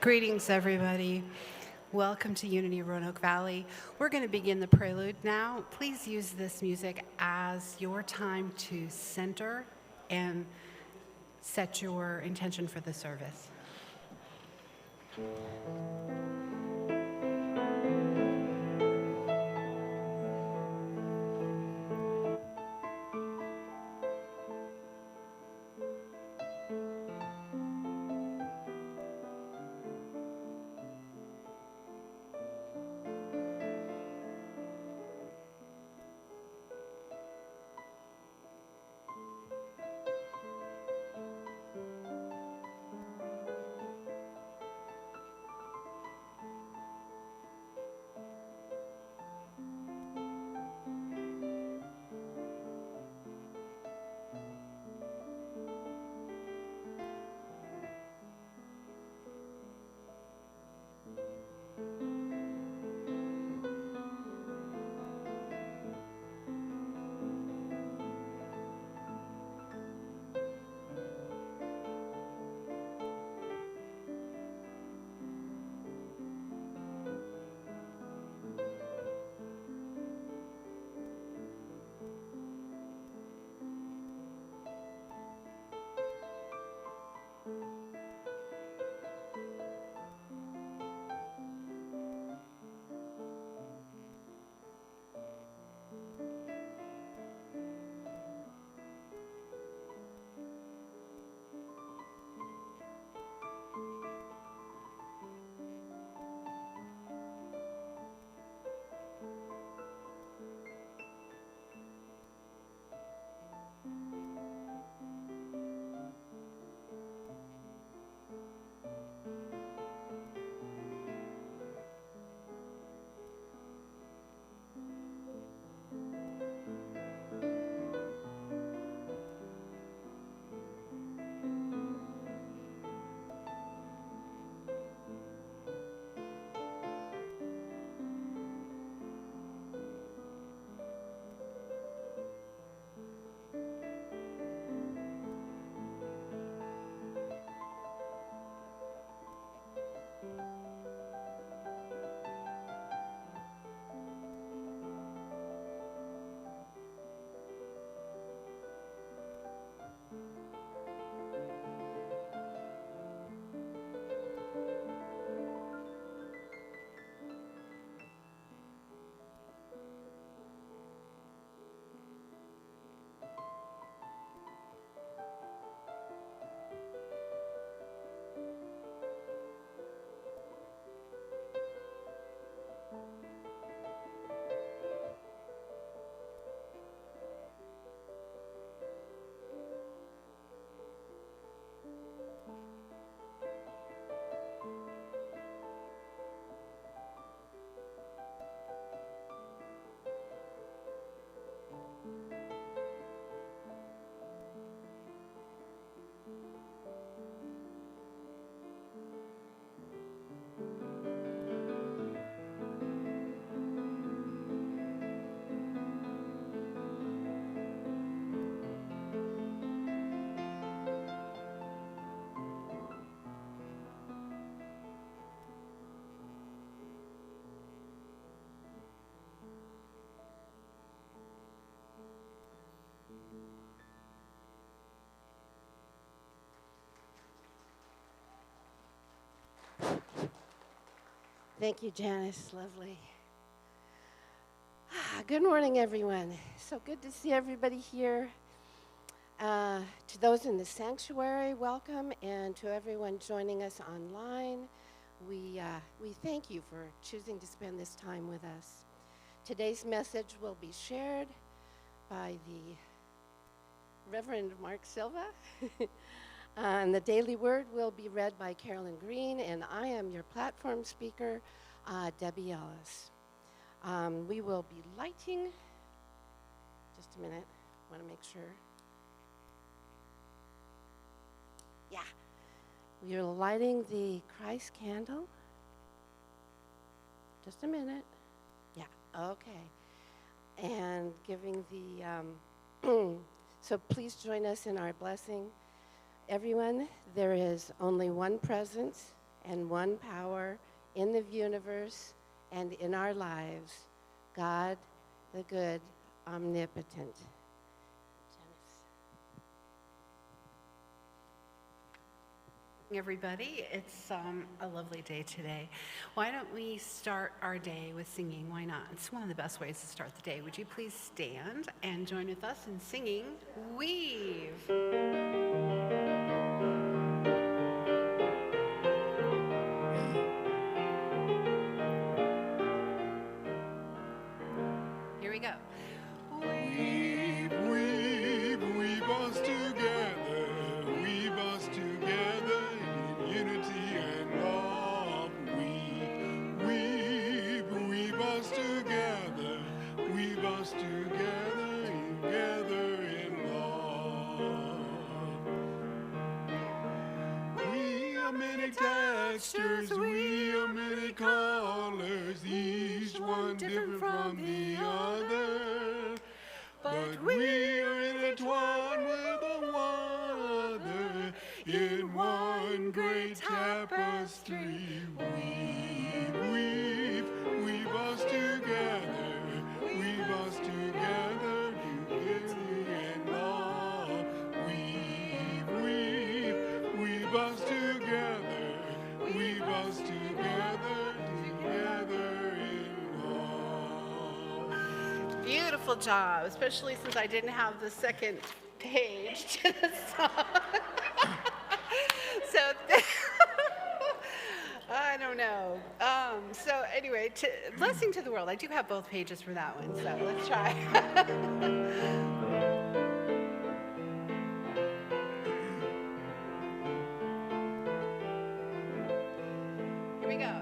Greetings, everybody. Welcome to Unity Roanoke Valley. We're going to begin the prelude now. Please use this music as your time to center and set your intention for the service. Thank you, Janice. Lovely. Good morning, everyone. So good to see everybody here. To those in the sanctuary, welcome, and to everyone joining us online, we thank you for choosing to spend this time with us. Today's message will be shared by the Reverend Marc Silva, and the Daily Word will be read by Carolyn Green, and I am your platform speaker, Debbie Ellis. We will be lighting, just a minute, I want to make sure. Yeah, we are lighting the Christ candle. Just a minute. Yeah, okay. And giving the, so please join us in our blessing. Everyone, there is only one presence and one power in the universe and in our lives, God, the good, omnipotent. Everybody, it's a lovely day today. Why don't we start our day with singing? Why not? It's one of the best ways to start the day. Would you please stand and join with us in singing Weave? Here we go. Weave, weave, weave us together. Weave us together in unity and love. Weave, weave, weave us together. Weave us together in love. We are many textures, we are many colors, each one different from the other. But we are intertwined with one another in one great tapestry. Weave, weave, weave us together. Weave us together, unity and love. Weave, weave, weave us together. Weave us together, together in love. Beautiful job, especially since I didn't have the second page to the song. So, I don't know. So anyway, blessing to the world. I do have both pages for that one, so let's try. Here we go.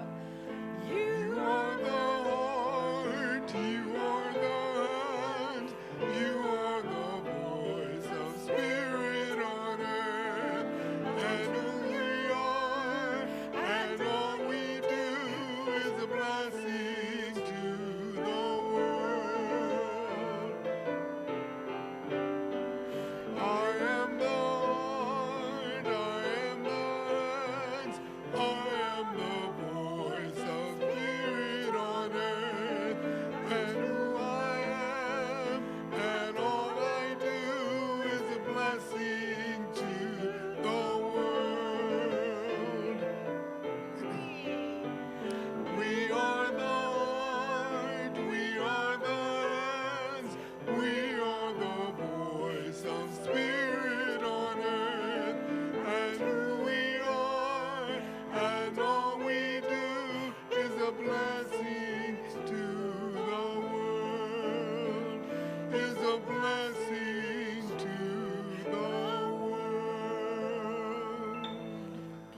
You are the heart, you are the hands, you are the voice of spirit on earth, and who we are, and all we do is a blessing to the world. I am the heart, I am the hands, I am the voice of spirit on earth, and who I am, and all I do is a blessing to the world. We are the heart, we are the hands, we are the voice of spirit on earth, and who we are, and all we do is a blessing to the world, is a blessing to the world.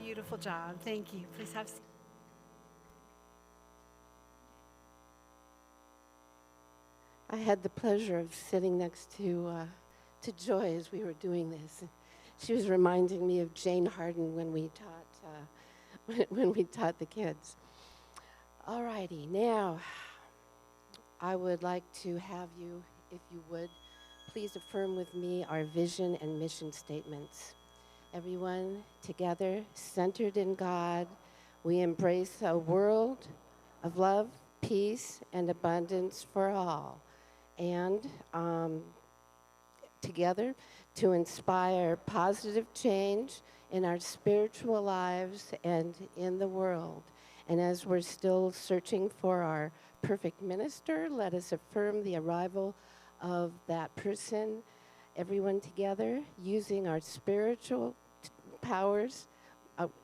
Beautiful job. Thank you. Please have a seat. I had the pleasure of sitting next to Joy as we were doing this. She was reminding me of Jane Harden when we taught when we taught the kids. All righty, now I would like to have you, if you would, please affirm with me our vision and mission statements. Everyone together, centered in God, we embrace a world of love, peace, and abundance for all. And together to inspire positive change in our spiritual lives and in the world. And as we're still searching for our perfect minister, let us affirm the arrival of that person, everyone together, using our spiritual powers,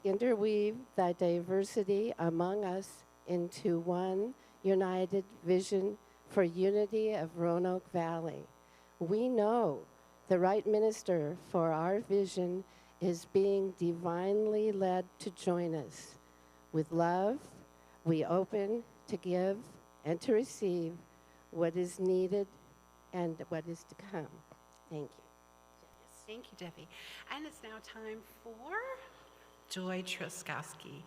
interweave the diversity among us into one united vision for unity of Roanoke Valley. We know the right minister for our vision is being divinely led to join us. With love, we open to give and to receive what is needed and what is to come. Thank you. Thank you, Debbie. And it's now time for Joy Truskowski.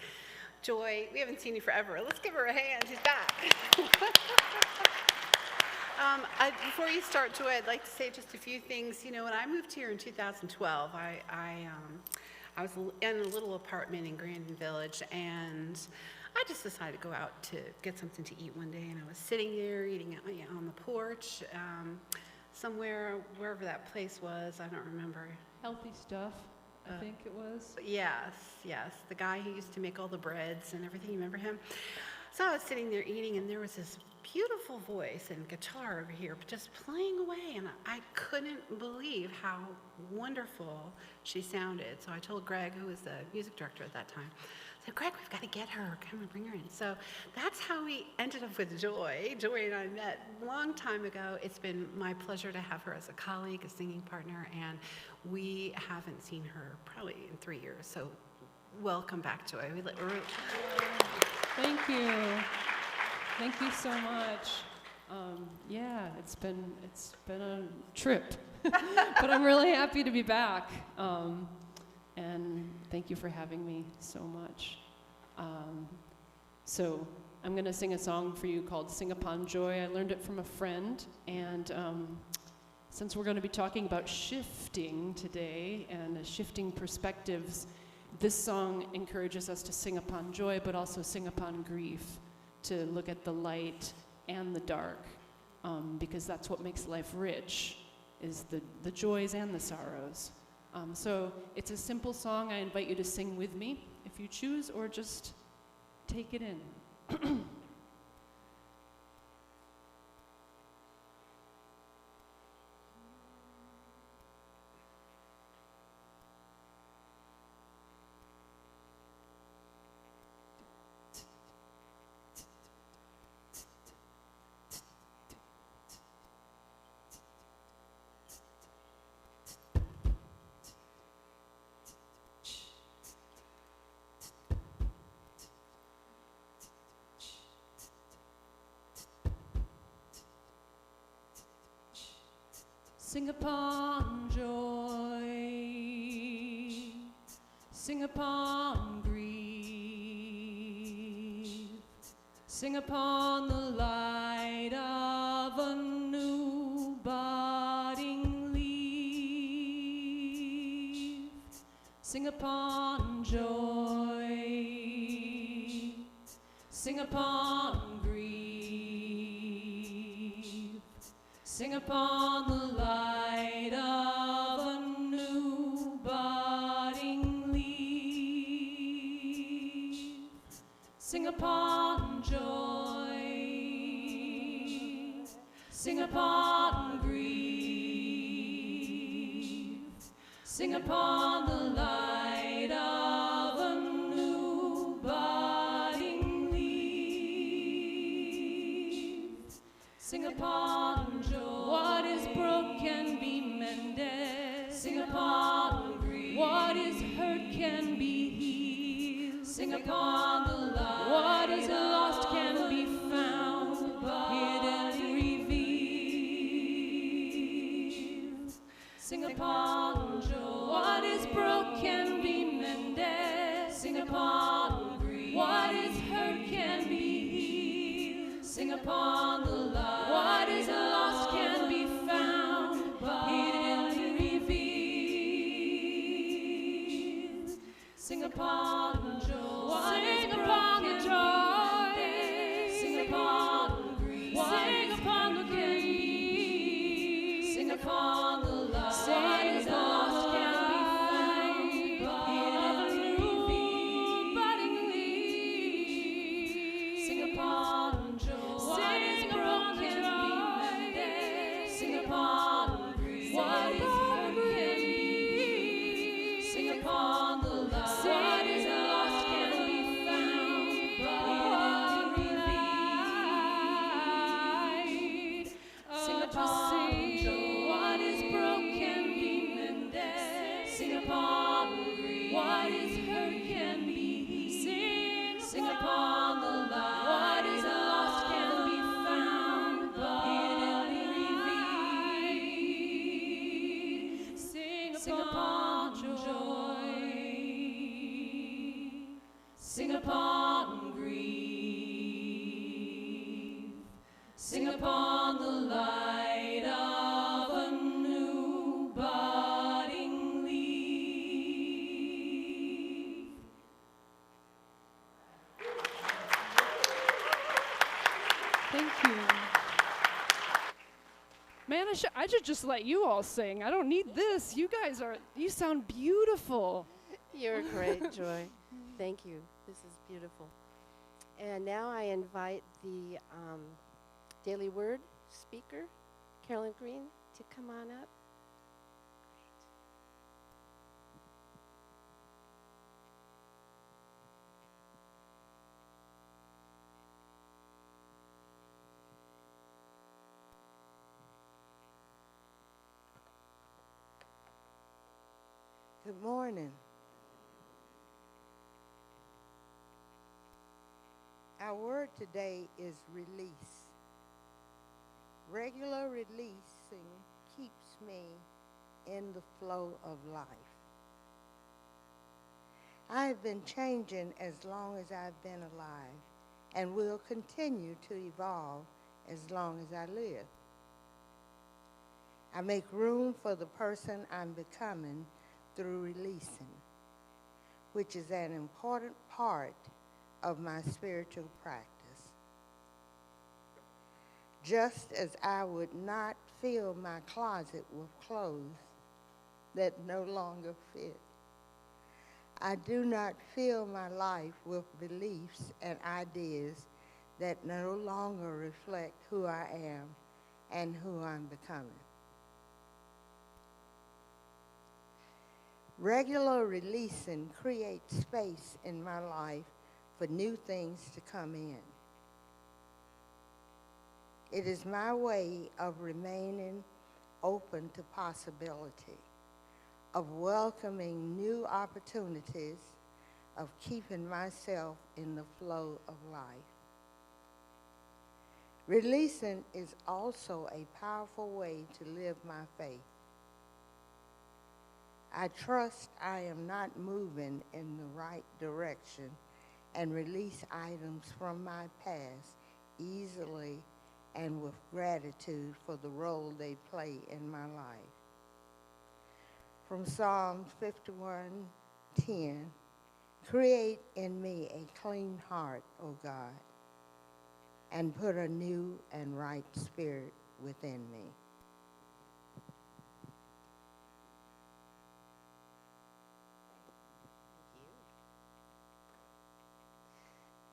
Joy, we haven't seen you forever. Let's give her a hand. She's back. Before you start, Joy, I'd like to say just a few things. You know, when I moved here in 2012, I was in a little apartment in Grandin Village, and I just decided to go out to get something to eat one day, and I was sitting there eating on the porch, somewhere, wherever that place was, I don't remember. Healthy stuff, I think it was. Yes, yes, the guy who used to make all the breads and everything, you remember him? So I was sitting there eating, and there was this beautiful voice and guitar over here just playing away, and I couldn't believe how wonderful she sounded. So I told Greg, who was the music director at that time, I said, Greg, we've got to get her, come and bring her in. So that's how we ended up with Joy. Joy and I met a long time ago. It's been my pleasure to have her as a colleague, a singing partner, and we haven't seen her probably in 3 years. So welcome back, Joy. Thank you. Thank you so much. Yeah, it's been a trip, but I'm really happy to be back. And thank you for having me so much. So I'm going to sing a song for you called Sing Upon Joy. I learned it from a friend, and since we're going to be talking about shifting today and shifting perspectives, this song encourages us to sing upon joy, but also sing upon grief, to look at the light and the dark, because that's what makes life rich, is the joys and the sorrows. So it's a simple song. I invite you to sing with me if you choose, or just take it in. Sing upon joy, sing upon grief, sing upon the light of a new budding leaf. Sing upon joy, sing upon grief, sing upon the light of a new budding leaf. Sing upon joy, sing upon grief, sing upon the light of a new budding leaf. Sing upon joy. What is broken be mended. Sing upon grief. What is hurt can be healed. Sing upon the light. What is lost can be found, hidden revealed. Sing upon joy. What is broken be mended. Sing upon grief. What is hurt can be healed. Sing upon the light. What is lost can be found, hidden revealed. Sing upon joy. Sing upon the joy. Sing upon grief. Sing upon the grief. Sing upon the light. What is lost can be found, hidden revealed. Sing upon joy. What is broken be mended. Sing upon grief. What is hurt can be healed. Sing upon the light. What is lost can be found, hidden revealed. Sing upon joy. What is broken be mended. Sing upon grief. What is hurt can be healed. Sing upon the light. What is lost can be found, hidden revealed. Sing upon joy. Sing upon grief. Sing upon the light of a new budding leaf. I should just let you all sing. I don't need this. You sound beautiful. You're great, Joy. Thank you. This is beautiful. And now I invite the Daily Word speaker, Carolyn Green, to come on up. Good morning. Our word today is release. Regular releasing keeps me in the flow of life. I have been changing as long as I've been alive and will continue to evolve as long as I live. I make room for the person I'm becoming through releasing, which is an important part of my spiritual practice. Just as I would not fill my closet with clothes that no longer fit, I do not fill my life with beliefs and ideas that no longer reflect who I am and who I'm becoming. Regular releasing creates space in my life for new things to come in. It is my way of remaining open to possibility, of welcoming new opportunities, of keeping myself in the flow of life. Releasing is also a powerful way to live my faith. I trust I am not moving in the right direction and release items from my past easily and with gratitude for the role they play in my life. From Psalms 51:10, create in me a clean heart, O God, and put a new and right spirit within me.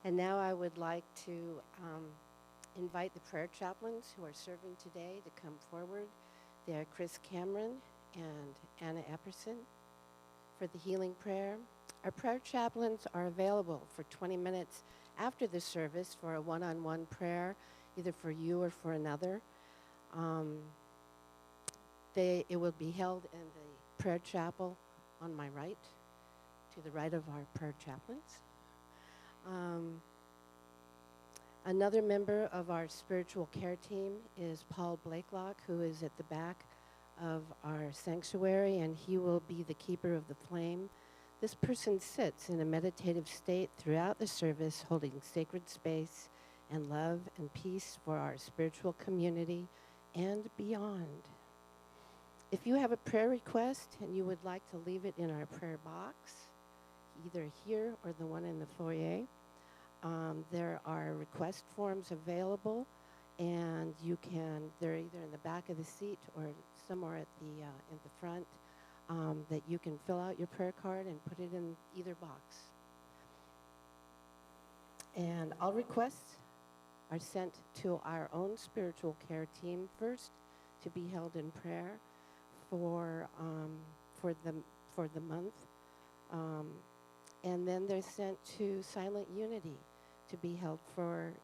And now I would like to invite the prayer chaplains who are serving today to come forward. They are Chris Cameron and Anna Epperson for the healing prayer. Our prayer chaplains are available for 20 minutes after the service for a one-on-one prayer, either for you or for another. It will be held in the prayer chapel on my right, to the right of our prayer chaplains. Another member of our spiritual care team is Paul Blakelock, who is at the back of our sanctuary, and he will be the keeper of the flame. This person sits in a meditative state throughout the service, holding sacred space and love and peace for our spiritual community and beyond. If you have a prayer request and you would like to leave it in our prayer box, either here or the one in the foyer, there are request forms available, and they're either in the back of the seat or somewhere at in the front, that you can fill out your prayer card and put it in either box. And all requests are sent to our own spiritual care team first to be held in prayer for the month. And then they're sent to Silent Unity to be held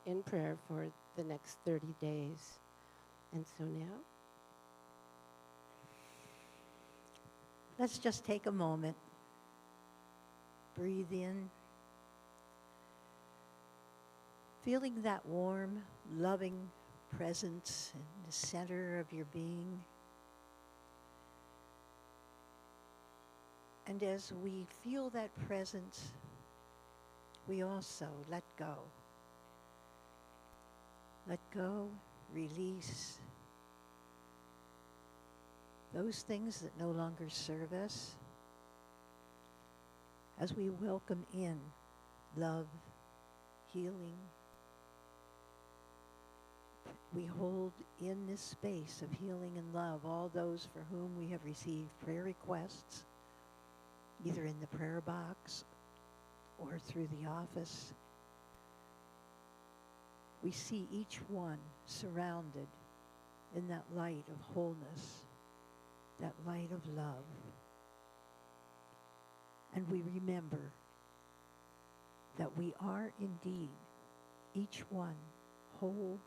in prayer for the next 30 days. And so now, let's just take a moment. Breathe in. Feeling that warm, loving presence in the center of your being. And as we feel that presence, we also let go. Let go, release those things that no longer serve us, as we welcome in love, healing, we hold in this space of healing and love all those for whom we have received prayer requests, either in the prayer box or through the office. We see each one surrounded in that light of wholeness, that light of love. And we remember that we are indeed, each one, whole,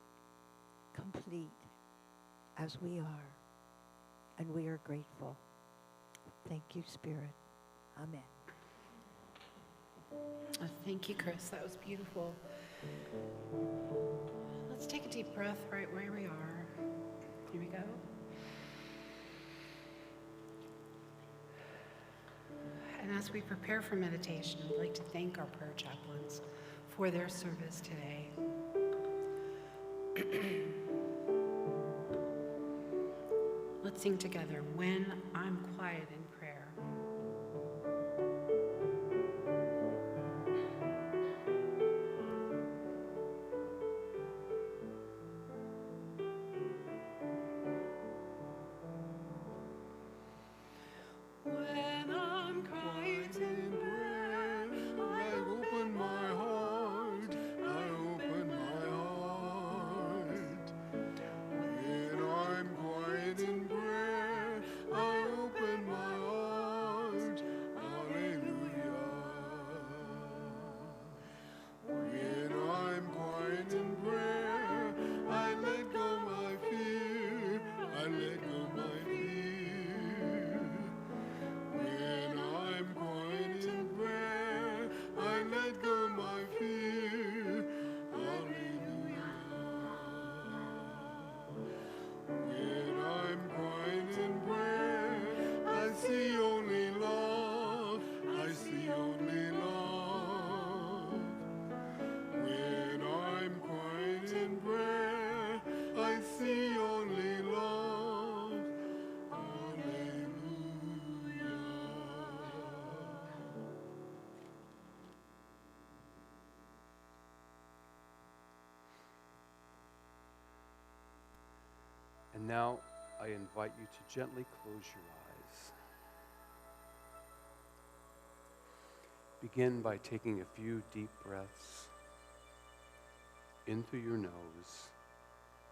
complete, as we are. And we are grateful. Thank you, Spirit. Amen. Thank you, Chris. That was beautiful. Let's take a deep breath right where we are. Here we go. And as we prepare for meditation, I'd like to thank our prayer chaplains for their service today. Let's sing together, When I'm Quiet in Prayer. When I'm quiet in prayer, I open my heart, I open my heart. When I'm quiet in prayer, I open my heart, hallelujah. When I'm quiet in prayer, I let go my fear, I let go my fear. When I'm quiet in prayer, I let go my fear, hallelujah. When I'm quiet in prayer, I see only love, I see only love. When I'm quiet in prayer, I see only love, hallelujah. And now I invite you to gently close your eyes. Begin by taking a few deep breaths in through your nose,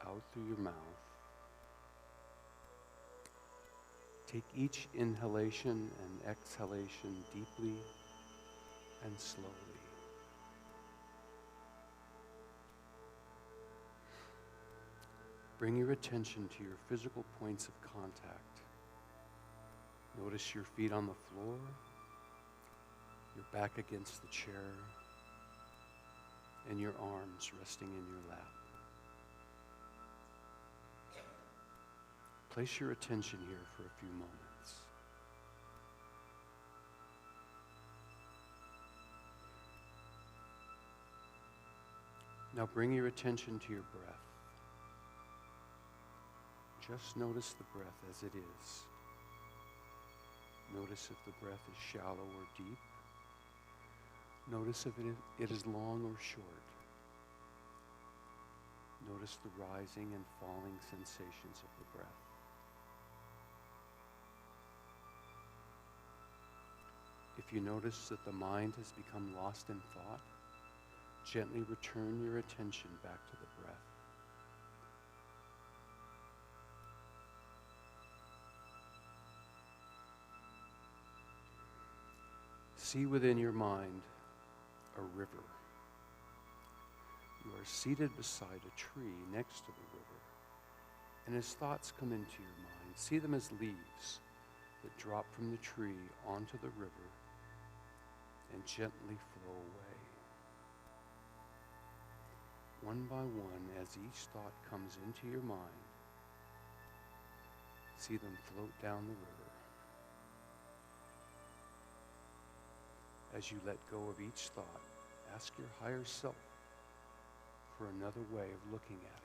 out through your mouth. Take each inhalation and exhalation deeply and slowly. Bring your attention to your physical points of contact. Notice your feet on the floor, your back against the chair, and your arms resting in your lap. Place your attention here for a few moments. Now bring your attention to your breath. Just notice the breath as it is. Notice if the breath is shallow or deep. Notice if it is long or short. Notice the rising and falling sensations of the breath. If you notice that the mind has become lost in thought, gently return your attention back to the breath. See within your mind a river. You are seated beside a tree next to the river, and as thoughts come into your mind, see them as leaves that drop from the tree onto the river and gently flow away. One by one, as each thought comes into your mind, see them float down the river. As you let go of each thought, ask your higher self for another way of looking at it.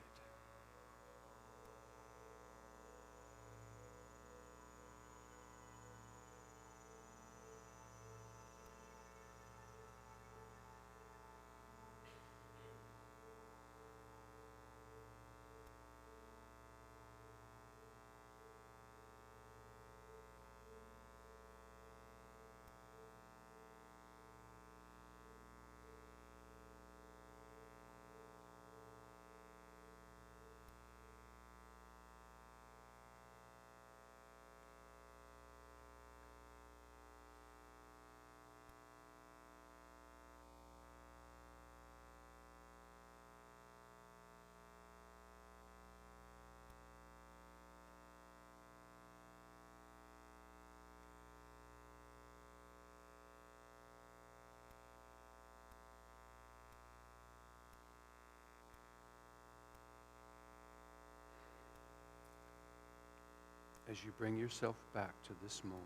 as you bring yourself back to this moment,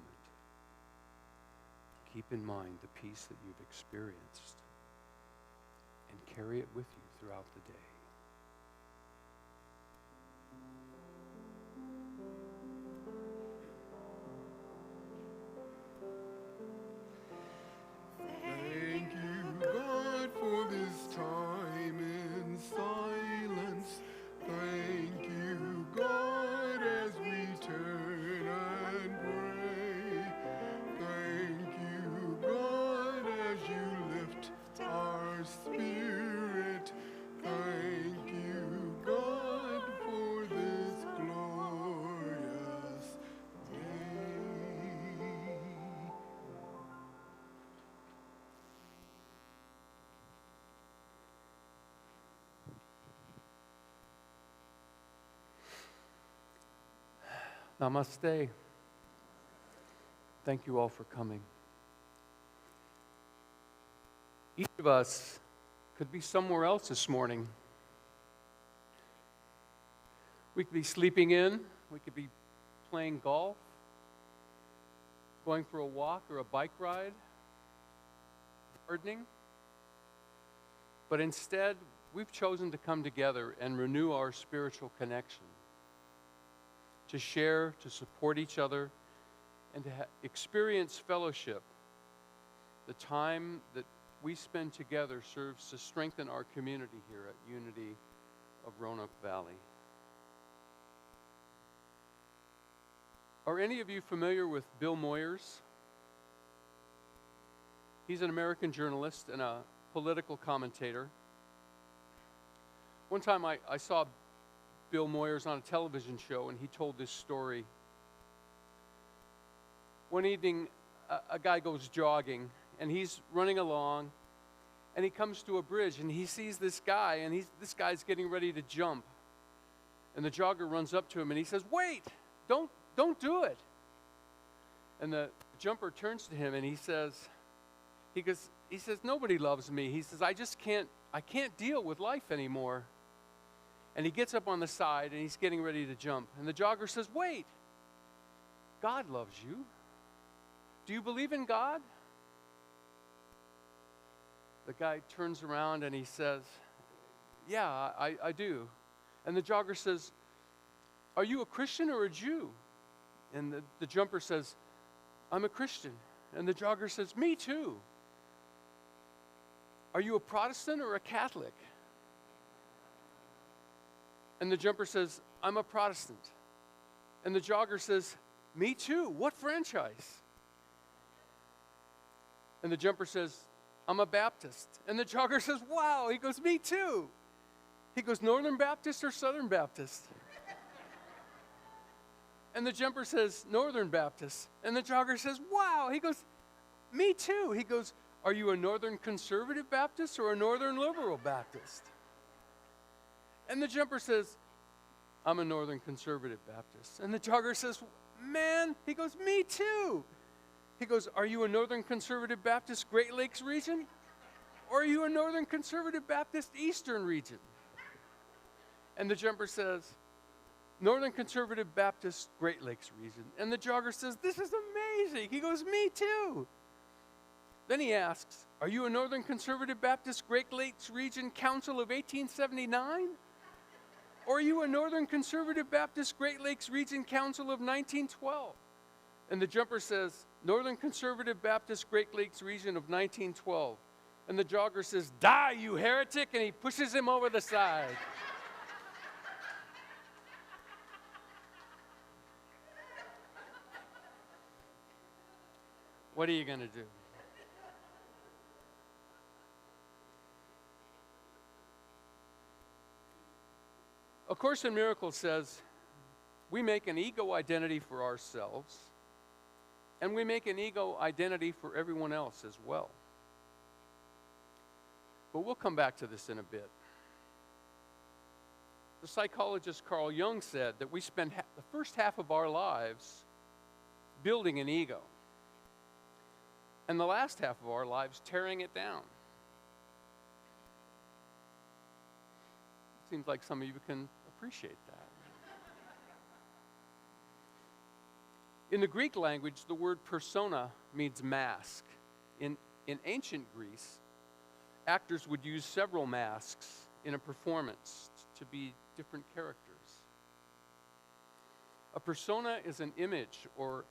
keep in mind the peace that you've experienced and carry it with you throughout the day. Thank you, God, for this time in silence. Thank you, God, as we turn and pray. Thank you, God, as you lift our spirit. Thank you, God, for this glorious day. Namaste. Thank you all for coming. Each of us could be somewhere else this morning. We could be sleeping in, we could be playing golf, going for a walk or a bike ride, gardening. But instead, we've chosen to come together and renew our spiritual connection, to share, to support each other, and to experience fellowship. The time that we spend together serves to strengthen our community here at Unity of Roanoke Valley. Are any of you familiar with Bill Moyers? He's an American journalist and a political commentator. One time I saw Bill Moyers on a television show, and he told this story. One evening, a guy goes jogging, and he's running along, and he comes to a bridge, and he sees this guy, and this guy's getting ready to jump. And the jogger runs up to him, and he says, "Wait, don't do it." And the jumper turns to him, and he says, "Nobody loves me." He says, I can't deal with life anymore." And he gets up on the side, and he's getting ready to jump. And the jogger says, "Wait, God loves you. Do you believe in God?" The guy turns around, and he says, "Yeah, I do." And the jogger says, "Are you a Christian or a Jew?" And the jumper says, "I'm a Christian." And the jogger says, "Me too." "Are you a Protestant or a Catholic?" And the jumper says, "I'm a Protestant." And the jogger says, "Me too. What franchise?" And the jumper says, "I'm a Baptist." And the jogger says, "Wow." He goes, "Me too." He goes, "Northern Baptist or Southern Baptist?" And the jumper says, "Northern Baptist." And the jogger says, "Wow." He goes, "Me too." He goes, "Are you a Northern Conservative Baptist or a Northern Liberal Baptist?" And the jumper says, "I'm a Northern Conservative Baptist." And the jogger says, "Man," he goes, "Me too." He goes, "Are you a Northern Conservative Baptist Great Lakes region? Or are you a Northern Conservative Baptist Eastern region?" And the jumper says, "Northern Conservative Baptist Great Lakes region." And the jogger says, "This is amazing." He goes, "Me too." Then he asks, "Are you a Northern Conservative Baptist Great Lakes Region Council of 1879? Or are you a Northern Conservative Baptist Great Lakes Region Council of 1912? And the jumper says, "Northern Conservative Baptist Great Lakes Region of 1912. And the jogger says, "Die, you heretic," and he pushes him over the side. What are you going to do? A Course in Miracles says we make an ego identity for ourselves, and we make an ego identity for everyone else as well. But we'll come back to this in a bit. The psychologist Carl Jung said that we spend the first half of our lives building an ego, and the last half of our lives tearing it down. Seems like some of you can appreciate that. In the Greek language, the word persona means mask. In ancient Greece, actors would use several masks in a performance to be different characters. A persona is an image or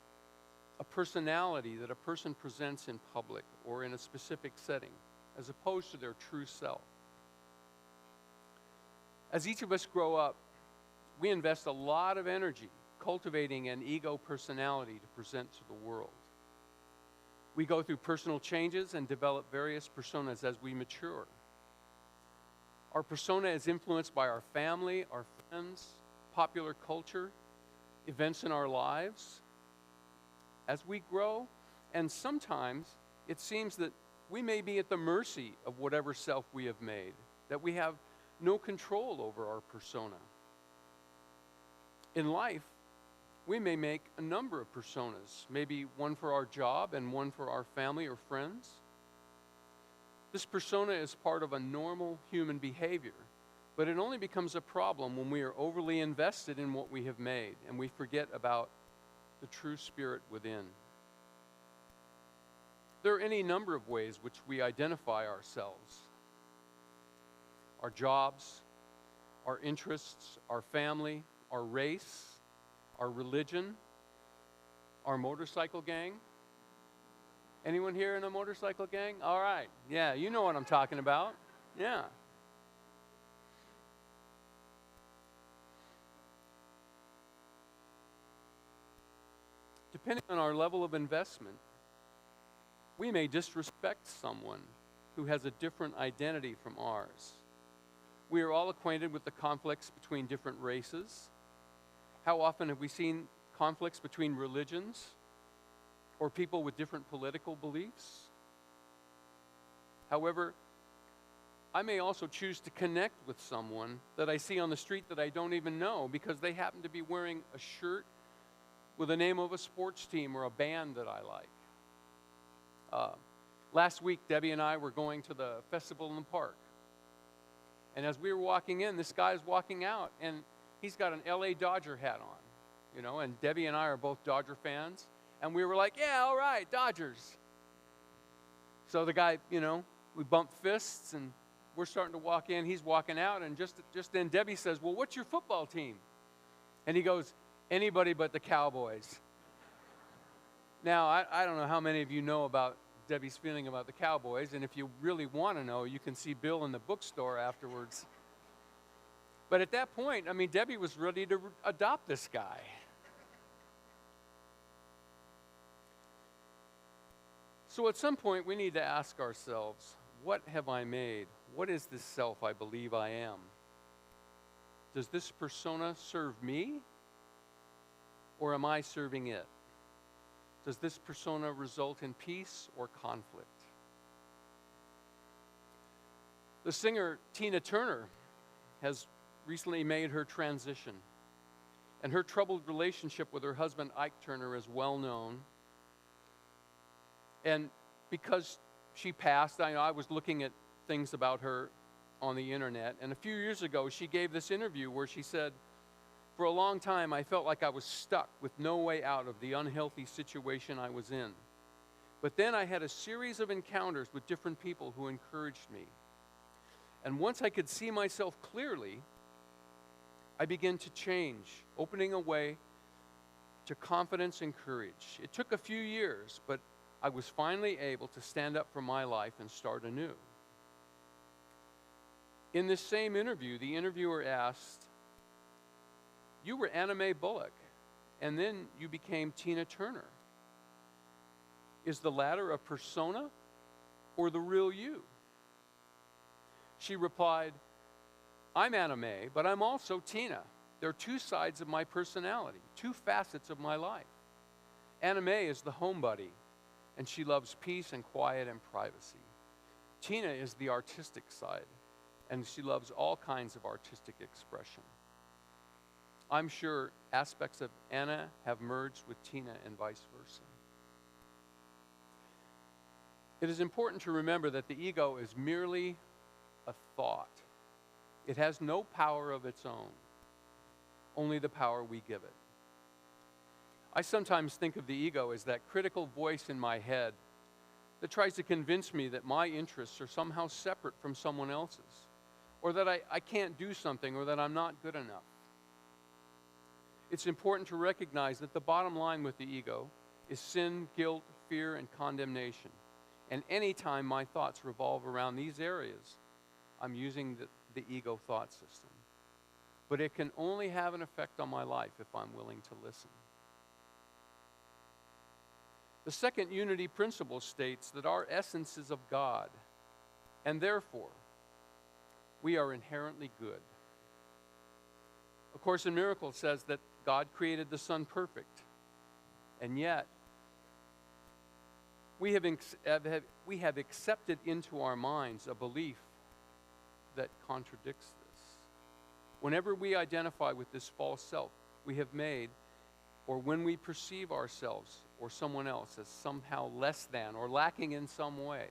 a personality that a person presents in public or in a specific setting, as opposed to their true self. As each of us grow up, we invest a lot of energy cultivating an ego personality to present to the world. We go through personal changes and develop various personas as we mature. Our persona is influenced by our family, our friends, popular culture, events in our lives. As we grow, and sometimes it seems that we may be at the mercy of whatever self we have made, that we have no control over our persona. In life, we may make a number of personas, maybe one for our job and one for our family or friends. This persona is part of a normal human behavior, but it only becomes a problem when we are overly invested in what we have made and we forget about the true spirit within. There are any number of ways which we identify ourselves. Our jobs, our interests, our family, our race, our religion, our motorcycle gang. Anyone here in a motorcycle gang? All right. Yeah, you know what I'm talking about. Yeah. Depending on our level of investment, we may disrespect someone who has a different identity from ours. We are all acquainted with the conflicts between different races. How often have we seen conflicts between religions or people with different political beliefs? However, I may also choose to connect with someone that I see on the street that I don't even know because they happen to be wearing a shirt with the name of a sports team or a band that I like. Last week, Debbie and I were going to the festival in the park. And as we were walking in, this guy's walking out, and he's got an LA Dodger hat on, and Debbie and I are both Dodger fans. And we were like, yeah, all right, Dodgers. So the guy, we bumped fists, and we're starting to walk in. He's walking out, and just then Debbie says, well, what's your football team? And he goes, anybody but the Cowboys. Now, I don't know how many of you know about Debbie's feeling about the Cowboys, and if you really want to know, you can see Bill in the bookstore afterwards. But at that point, Debbie was ready to adopt this guy. So at some point, we need to ask ourselves, what have I made? What is this self I believe I am? Does this persona serve me, or am I serving it? Does this persona result in peace or conflict? The singer Tina Turner has recently made her transition, and her troubled relationship with her husband Ike Turner is well known. And because she passed, I was looking at things about her on the internet, and a few years ago she gave this interview where she said, for a long time I felt like I was stuck with no way out of the unhealthy situation I was in. But then I had a series of encounters with different people who encouraged me. And once I could see myself clearly, I began to change, opening a way to confidence and courage. It took a few years, but I was finally able to stand up for my life and start anew. In this same interview, the interviewer asked, you were Anna Mae Bullock, and then you became Tina Turner. Is the latter a persona or the real you? She replied, I'm Anna Mae, but I'm also Tina. There are two sides of my personality, two facets of my life. Anna Mae is the homebody, and she loves peace and quiet and privacy. Tina is the artistic side, and she loves all kinds of artistic expression. I'm sure aspects of Anna have merged with Tina and vice versa. It is important to remember that the ego is merely a thought. It has no power of its own, only the power we give it. I sometimes think of the ego as that critical voice in my head that tries to convince me that my interests are somehow separate from someone else's, or that I can't do something, or that I'm not good enough. It's important to recognize that the bottom line with the ego is sin, guilt, fear, and condemnation. And anytime my thoughts revolve around these areas, I'm using the ego thought system. But it can only have an effect on my life if I'm willing to listen. The second unity principle states that our essence is of God, and therefore, we are inherently good. A Course in Miracles says that God created the Son perfect, and yet we have accepted into our minds a belief that contradicts this. Whenever we identify with this false self we have made, or when we perceive ourselves or someone else as somehow less than or lacking in some way,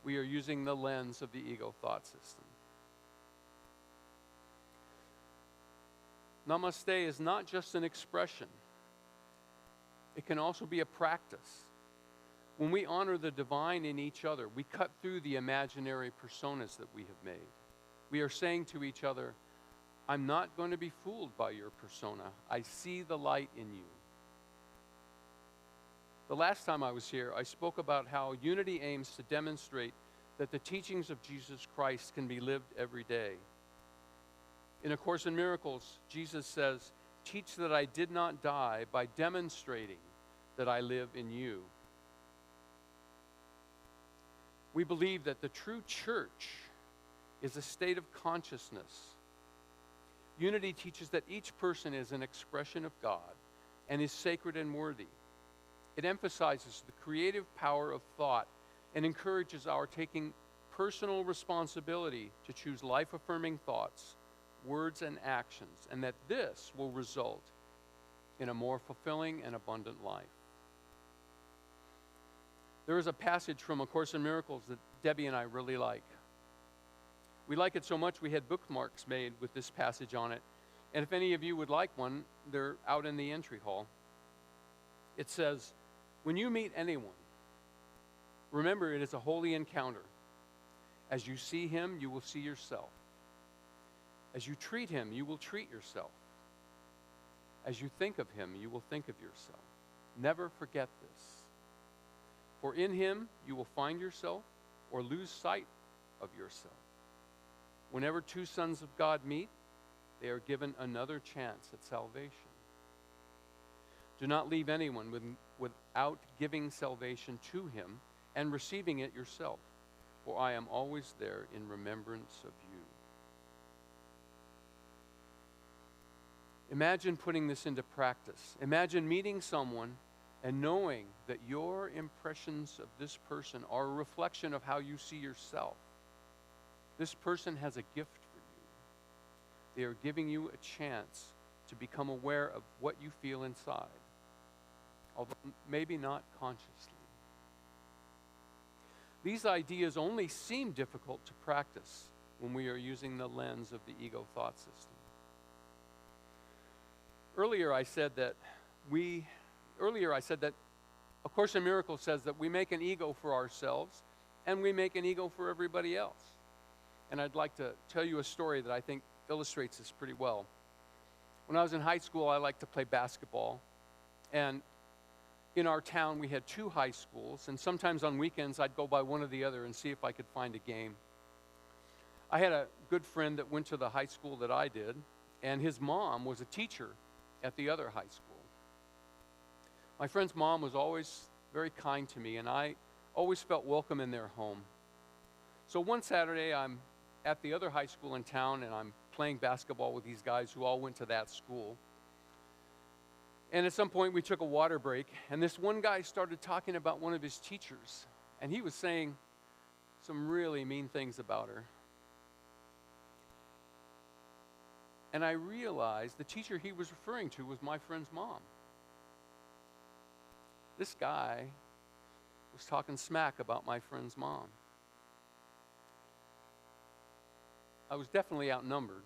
we are using the lens of the ego thought system. Namaste is not just an expression. It can also be a practice. When we honor the divine in each other, we cut through the imaginary personas that we have made. We are saying to each other, I'm not going to be fooled by your persona. I see the light in you. The last time I was here, I spoke about how unity aims to demonstrate that the teachings of Jesus Christ can be lived every day. In A Course in Miracles, Jesus says, teach that I did not die by demonstrating that I live in you. We believe that the true church is a state of consciousness. Unity teaches that each person is an expression of God and is sacred and worthy. It emphasizes the creative power of thought and encourages our taking personal responsibility to choose life-affirming thoughts, words, and actions, and that this will result in a more fulfilling and abundant life. There is a passage from A Course in Miracles that Debbie and I really like. We like it so much we had bookmarks made with this passage on it. And if any of you would like one, they're out in the entry hall. It says, when you meet anyone, remember it is a holy encounter. As you see him, you will see yourself. As you treat him, you will treat yourself. As you think of him, you will think of yourself. Never forget this. For in him, you will find yourself or lose sight of yourself. Whenever two sons of God meet, they are given another chance at salvation. Do not leave anyone without giving salvation to him and receiving it yourself, for I am always there in remembrance of you. Imagine putting this into practice. Imagine meeting someone and knowing that your impressions of this person are a reflection of how you see yourself. This person has a gift for you. They are giving you a chance to become aware of what you feel inside, although maybe not consciously. These ideas only seem difficult to practice when we are using the lens of the ego thought system. Earlier I said that A Course in Miracles says that we make an ego for ourselves and we make an ego for everybody else. And I'd like to tell you a story that I think illustrates this pretty well. When I was in high school, I liked to play basketball. And in our town, we had two high schools, and sometimes on weekends, I'd go by one or the other and see if I could find a game. I had a good friend that went to the high school that I did, and his mom was a teacher at the other high school. My friend's mom was always very kind to me, and I always felt welcome in their home. So one Saturday, I'm at the other high school in town, and I'm playing basketball with these guys who all went to that school. And at some point, we took a water break, and this one guy started talking about one of his teachers, and he was saying some really mean things about her. And I realized the teacher he was referring to was my friend's mom. This guy was talking smack about my friend's mom. I was definitely outnumbered.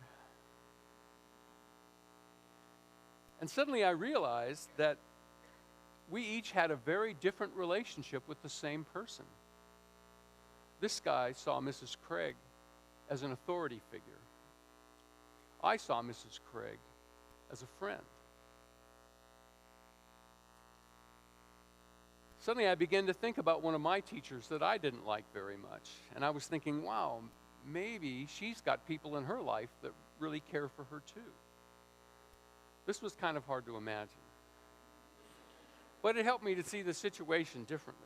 And suddenly I realized that we each had a very different relationship with the same person. This guy saw Mrs. Craig as an authority figure. I saw Mrs. Craig as a friend. Suddenly I began to think about one of my teachers that I didn't like very much. And I was thinking, wow, maybe she's got people in her life that really care for her too. This was kind of hard to imagine. But it helped me to see the situation differently.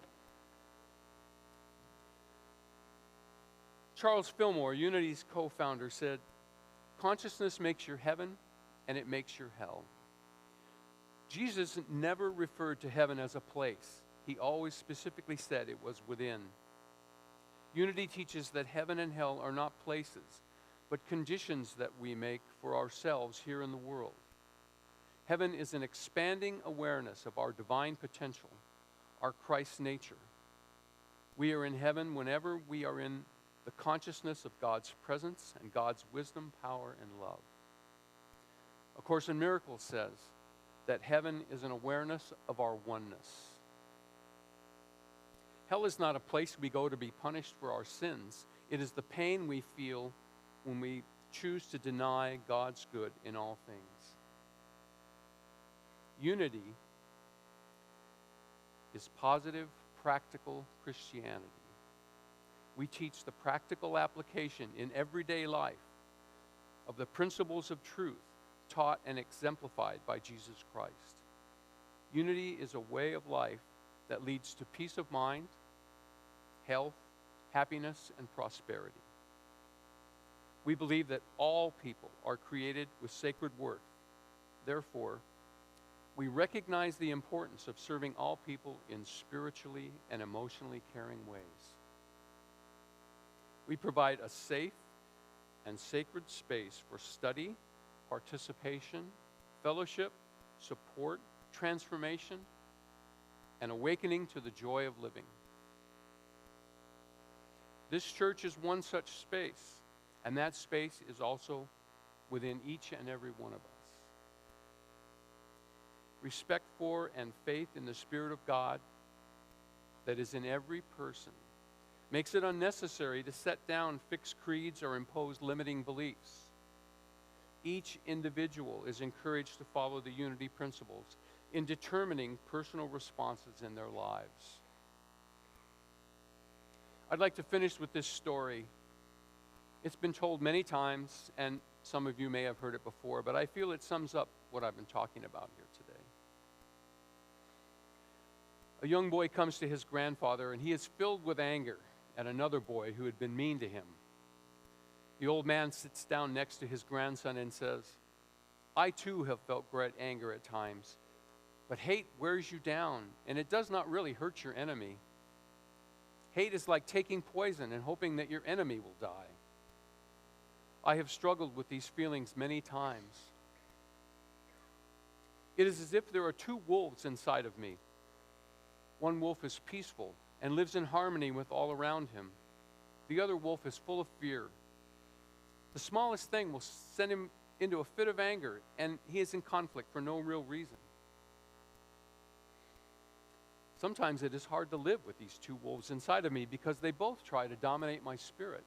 Charles Fillmore, Unity's co-founder, said, "Consciousness makes your heaven and it makes your hell." Jesus never referred to heaven as a place. He always specifically said it was within. Unity teaches that heaven and hell are not places, but conditions that we make for ourselves here in the world. Heaven is an expanding awareness of our divine potential, our Christ nature. We are in heaven whenever we are in the consciousness of God's presence and God's wisdom, power, and love. A Course in Miracles says that heaven is an awareness of our oneness. Hell is not a place we go to be punished for our sins. It is the pain we feel when we choose to deny God's good in all things. Unity is positive, practical Christianity. We teach the practical application in everyday life of the principles of truth taught and exemplified by Jesus Christ. Unity is a way of life that leads to peace of mind, health, happiness, and prosperity. We believe that all people are created with sacred worth. Therefore, we recognize the importance of serving all people in spiritually and emotionally caring ways. We provide a safe and sacred space for study, participation, fellowship, support, transformation, and awakening to the joy of living. This church is one such space, and that space is also within each and every one of us. Respect for and faith in the Spirit of God that is in every person makes it unnecessary to set down fixed creeds or impose limiting beliefs. Each individual is encouraged to follow the unity principles in determining personal responses in their lives. I'd like to finish with this story. It's been told many times, and some of you may have heard it before, but I feel it sums up what I've been talking about here today. A young boy comes to his grandfather, and he is filled with anger at another boy who had been mean to him. The old man sits down next to his grandson and says, "I too have felt great anger at times, but hate wears you down, and it does not really hurt your enemy. Hate is like taking poison and hoping that your enemy will die. I have struggled with these feelings many times. It is as if there are two wolves inside of me. One wolf is peaceful and lives in harmony with all around him. The other wolf is full of fear. The smallest thing will send him into a fit of anger, and he is in conflict for no real reason. Sometimes it is hard to live with these two wolves inside of me because they both try to dominate my spirit."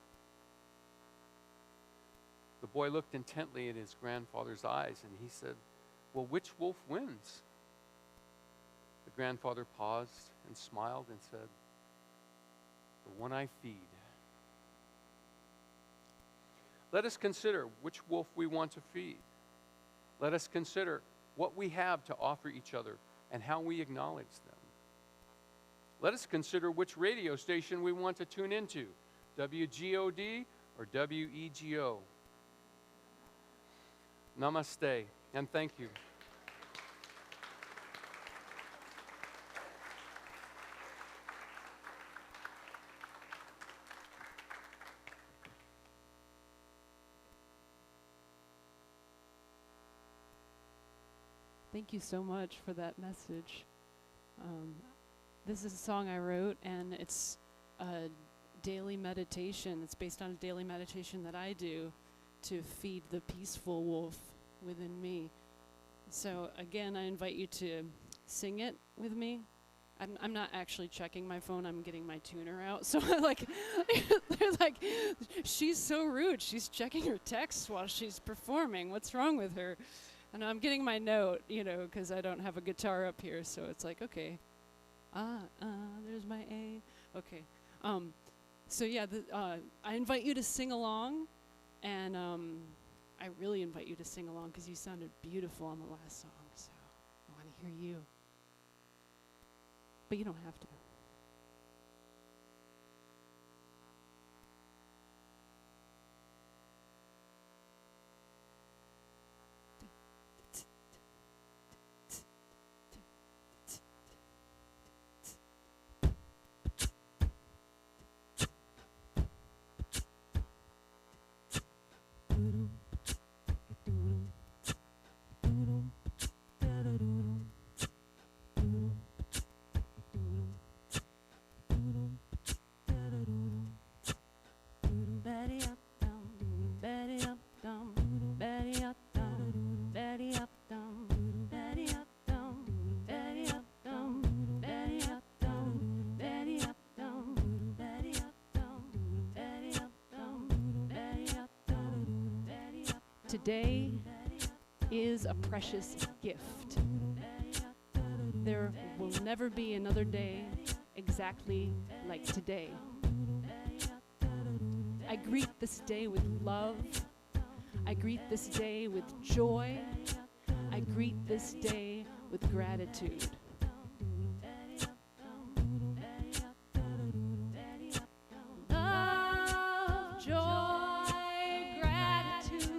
The boy looked intently in his grandfather's eyes, and he said, "Well, which wolf wins?" The grandfather paused and smiled and said, "The one I feed." Let us consider which wolf we want to feed. Let us consider what we have to offer each other and how we acknowledge them. Let us consider which radio station we want to tune into, WGOD or WEGO. Namaste, and thank you. Thank you so much for that message. This is a song I wrote, and it's a daily meditation. It's based on a daily meditation that I do to feed the peaceful wolf within me. So again, I invite you to sing it with me. I'm not actually checking my phone. I'm getting my tuner out. So like, they're like, she's so rude. She's checking her texts while she's performing. What's wrong with her? And I'm getting my note, you know, because I don't have a guitar up here. So it's like, okay, there's my A. Okay. So yeah, I invite you to sing along, and I really invite you to sing along because you sounded beautiful on the last song. So I want to hear you. But you don't have to. Today is a precious gift. There will never be another day exactly like today. I greet this day with love. I greet this day with joy. I greet this day with gratitude. Love, joy, gratitude.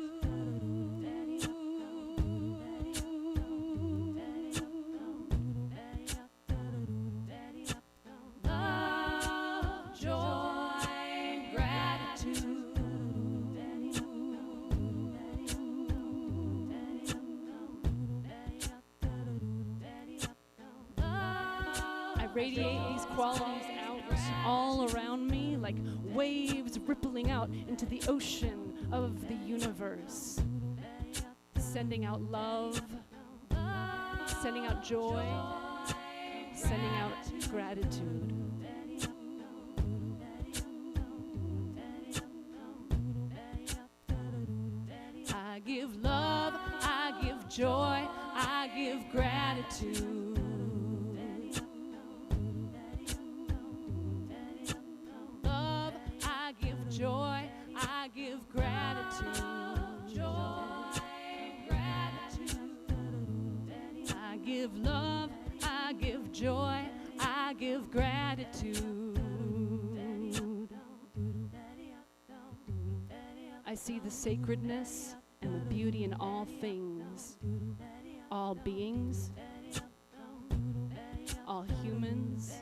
Love, joy, gratitude. I radiate these qualities out all around me like waves rippling out into the ocean of the universe. Sending out love, sending out joy, sending out gratitude. I give love, I give joy, I give gratitude. Love, I give joy, I give gratitude. Joy, gratitude. I give love, I give joy, I give gratitude. I see the sacredness and the beauty in all things, all beings, all humans,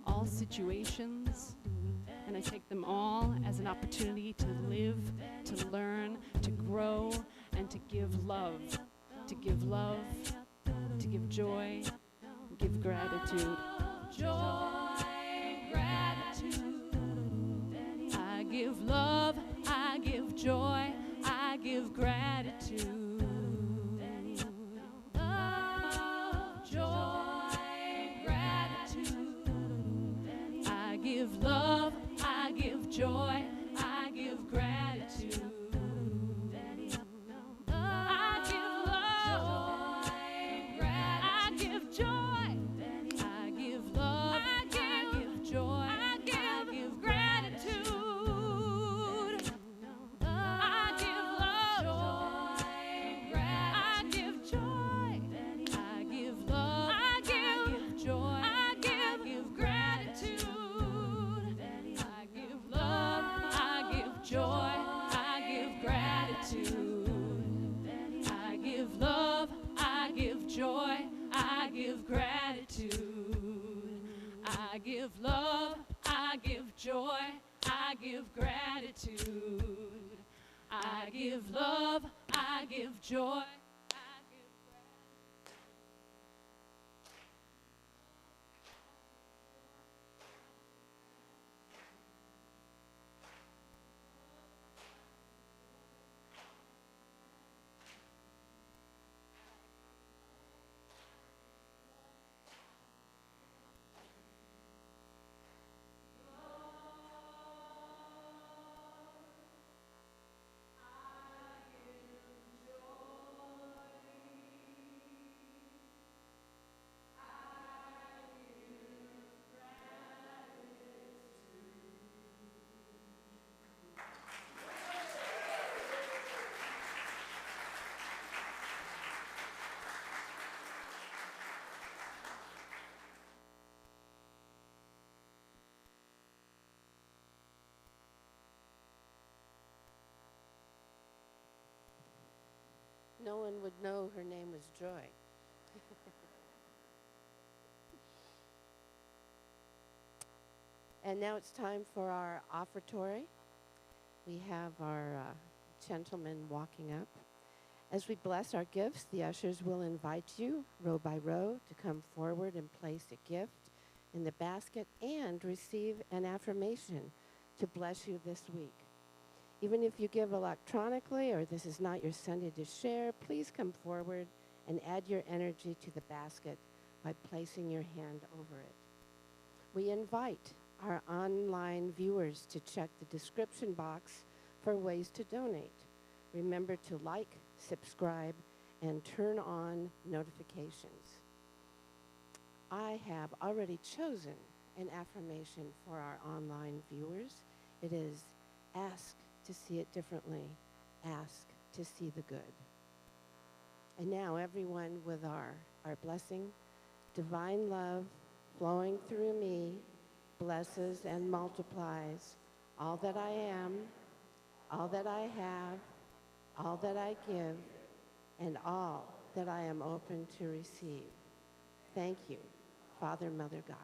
all situations, and I take them all as an opportunity to live, to learn, to grow, and to give love, to give love, to give joy, give gratitude. Joy, gratitude. I give love, I give joy, I give gratitude. Love, joy, gratitude. I give love, I give joy, I give gratitude. I give love, I give joy, I give love, I give joy, I give gratitude. I give love, I give joy, I give love, I give joy, I give gratitude. I give love, I give joy, I give gratitude. I give love, I give joy, I give gratitude. I give love, I give joy, I give gratitude. I give love, I give joy. no one would know her name was Joy. And now it's time for our offertory. We have our gentleman walking up. As we bless our gifts, the ushers will invite you, row by row, to come forward and place a gift in the basket and receive an affirmation to bless you this week. Even if you give electronically or this is not your Sunday to share, please come forward and add your energy to the basket by placing your hand over it. We invite our online viewers to check the description box for ways to donate. Remember to like, subscribe, and turn on notifications. I have already chosen an affirmation for our online viewers. It is, ask to see it differently. Ask to see the good. And now everyone with our blessing, divine love flowing through me blesses and multiplies all that I am, all that I have, all that I give, and all that I am open to receive. Thank you, Father, Mother, God.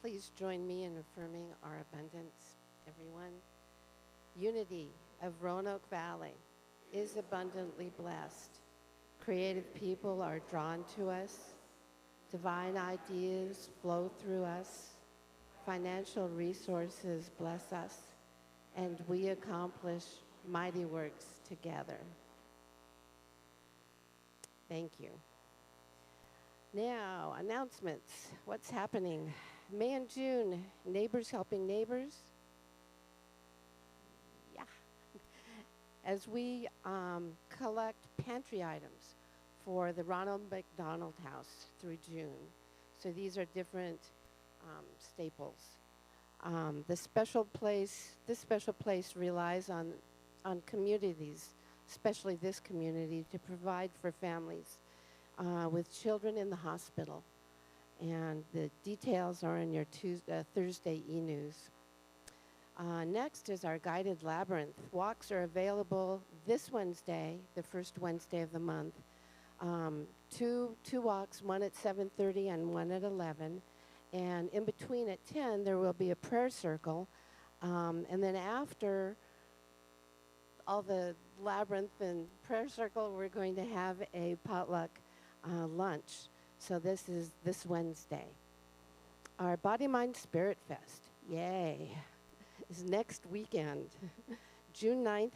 Please join me in affirming our abundance, everyone. Unity of Roanoke Valley is abundantly blessed. Creative people are drawn to us. Divine ideas flow through us. Financial resources bless us. And we accomplish mighty works together. Thank you. Now, announcements. What's happening? May and June, Neighbors Helping Neighbors. Yeah. As we collect pantry items for the Ronald McDonald House through June. So these are different staples. This special place relies on communities, especially this community, to provide for families with children in the hospital. And the details are in your Thursday e-news. Next is our guided labyrinth. Walks are available this Wednesday, the first Wednesday of the month. Two walks, one at 7:30 and one at 11. And in between at 10, there will be a prayer circle. And then after all the labyrinth and prayer circle, we're going to have a potluck lunch. So this is this Wednesday. Our Body, Mind, Spirit Fest, yay, is next weekend, June 9th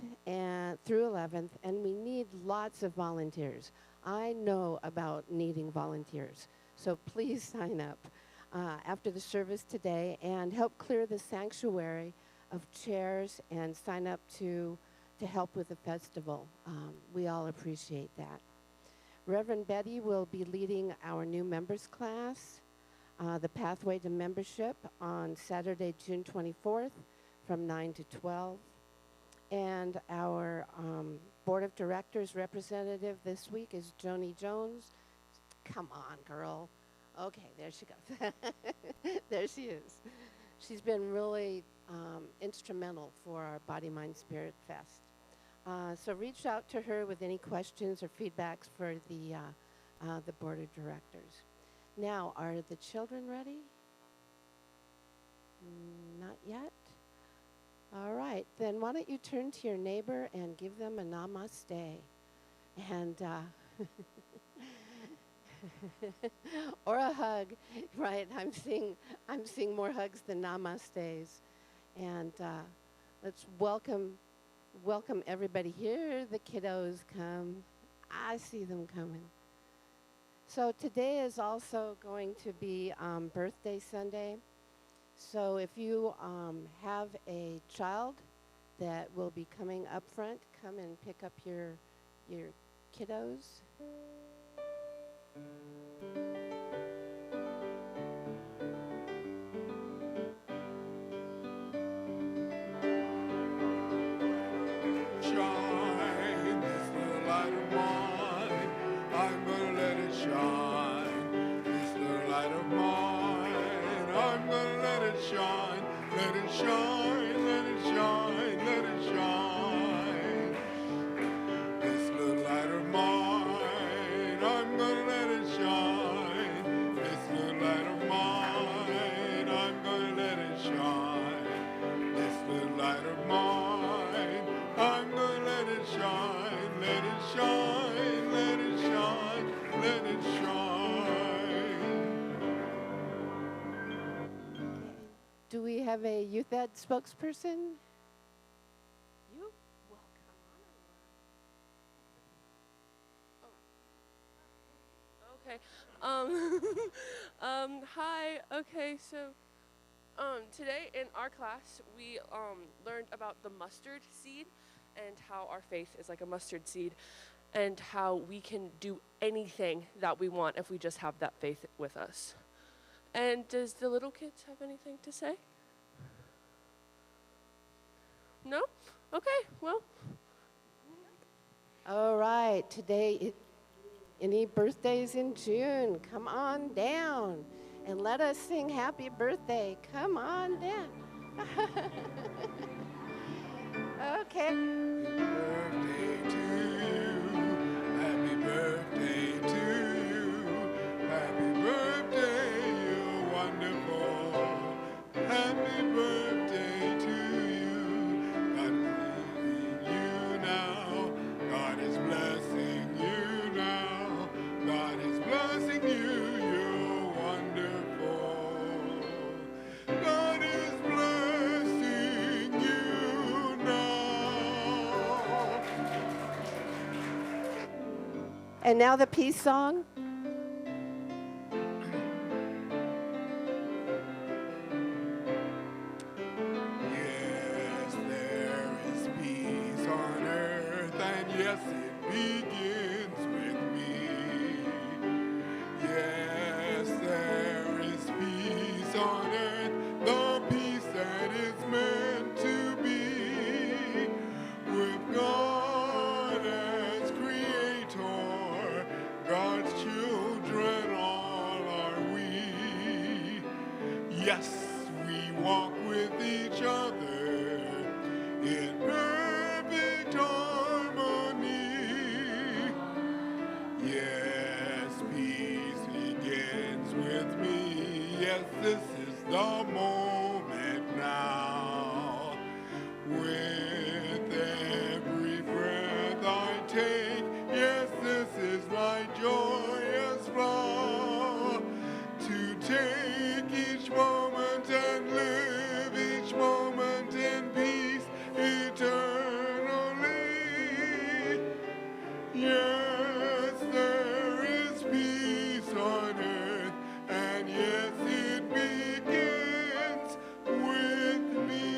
through 11th, and we need lots of volunteers. I know about needing volunteers, so please sign up after the service today and help clear the sanctuary of chairs and sign up to help with the festival. We all appreciate that. Reverend Betty will be leading our new members class, the Pathway to Membership, on Saturday, June 24th from 9 to 12. And our Board of Directors representative this week is Joni Jones. Come on, girl. Okay, there she goes. There she is. She's been really instrumental for our Body, Mind, Spirit Fest. So reach out to her with any questions or feedbacks for the Board of Directors. Now, are the children ready? Not yet? All right, then why don't you turn to your neighbor and give them a namaste. And, or a hug, right? I'm seeing more hugs than namastes. And let's welcome everybody. Here the kiddos come. I see them coming. So today is also going to be Birthday Sunday. So if you have a child that will be coming up front, come and pick up your kiddos. Shine this little light of mine. I'm gonna let it shine. This little light of mine. I'm gonna let it shine. Let it shine. Let it shine. Let it shine. This little light of mine. I'm gonna let it shine. This little light of mine. I'm gonna let it shine. This little light of mine. I'm gonna let it shine, let it shine, let it shine, let it shine. Do we have a youth ed spokesperson? You? Well, come on. Okay. Hi. Okay, so today in our class we learned about the mustard seed and how our faith is like a mustard seed and how we can do anything that we want if we just have that faith with us. And does the little kids have anything to say? No? Okay, well. All right, today, any birthdays in June, come on down and let us sing happy birthday. Come on down. Okay. Birthday to you, happy birthday to you, happy birthday, you're wonderful. And now the peace song. Yes, there is peace on earth, and yes, it begins with me. Yes, there is peace on earth, the peace that is meant to be. With God as creator, God's children all are we. Yes, we walk with each other in perfect harmony. Yes, peace begins with me. Yes, this is the moment now. With every breath I take, yes, this is my joyous vow. To take each moment and live each moment in peace eternally. Yes, there is peace on earth, and yes, it begins with me.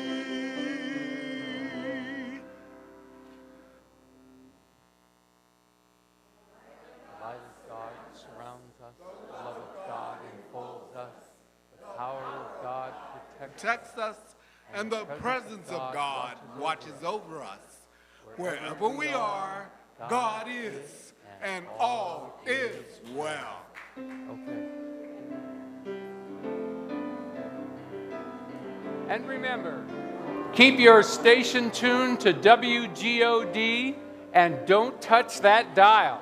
The light of God surrounds us, the love of God enfolds us, the power of God Protects us, and the presence of God watches over us. Wherever we are, God is, and all is well. Okay. And remember, keep your station tuned to WGOD and don't touch that dial.